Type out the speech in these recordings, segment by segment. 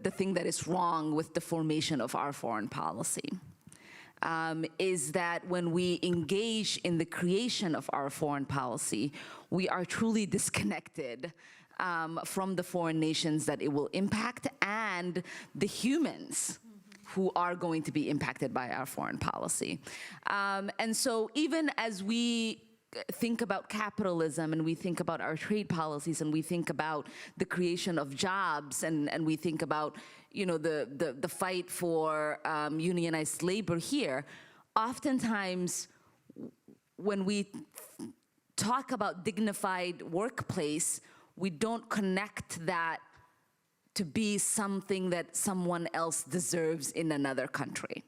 the thing that is wrong with the formation of our foreign policy. Is that when we engage in the creation of our foreign policy, we are truly disconnected from the foreign nations that it will impact and the humans who are going to be impacted by our foreign policy. And so even as we think about capitalism and we think about our trade policies and we think about the creation of jobs and we think about the fight for unionized labor here, oftentimes when we talk about dignified workplace, we don't connect that to be something that someone else deserves in another country.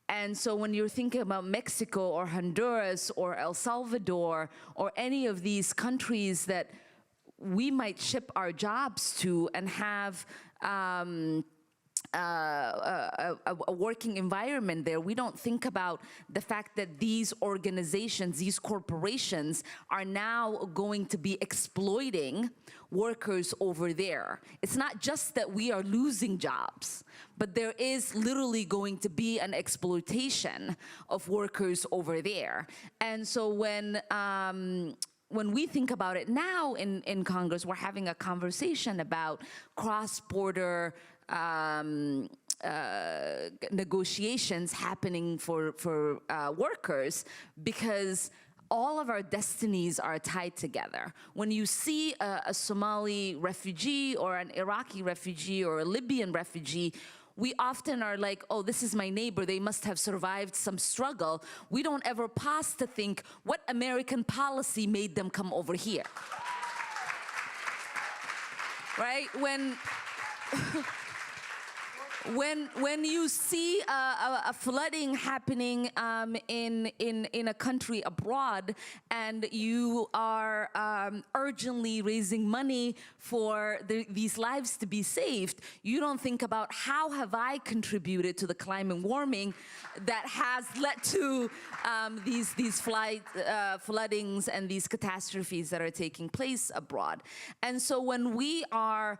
And so when you're thinking about Mexico or Honduras or El Salvador or any of these countries that we might ship our jobs to and have a working environment there, we don't think about the fact that these organizations, these corporations are now going to be exploiting workers over there. It's not just that we are losing jobs, but there is literally going to be an exploitation of workers over there. And so when we think about it now in Congress, we're having a conversation about cross-border negotiations happening for workers, because all of our destinies are tied together. When you see a Somali refugee or an Iraqi refugee or a Libyan refugee, we often are like, oh, this is my neighbor, they must have survived some struggle. We don't ever pause to think, what American policy made them come over here? Right? When you see a flooding happening in a country abroad, and you are urgently raising money for these lives to be saved, you don't think about how have I contributed to the climate warming that has led to these floodings and these catastrophes that are taking place abroad. And so when we are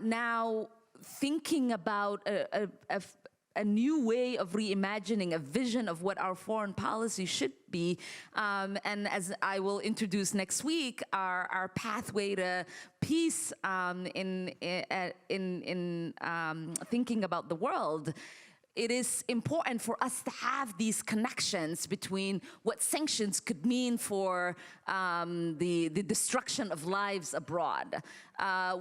now thinking about a new way of reimagining a vision of what our foreign policy should be, and as I will introduce next week, our pathway to peace in thinking about the world, it is important for us to have these connections between what sanctions could mean for the destruction of lives abroad,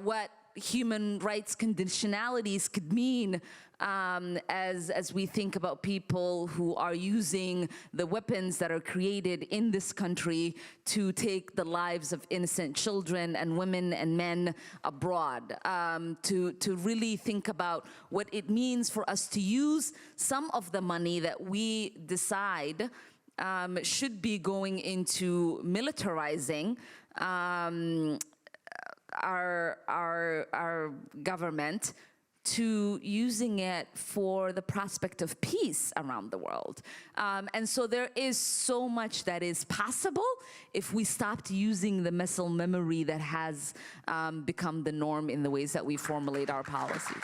what human rights conditionalities could mean as we think about people who are using the weapons that are created in this country to take the lives of innocent children and women and men abroad, to really think about what it means for us to use some of the money that we decide should be going into militarizing our government, to using it for the prospect of peace around the world. And so there is so much that is possible if we stopped using the muscle memory that has become the norm in the ways that we formulate our policies.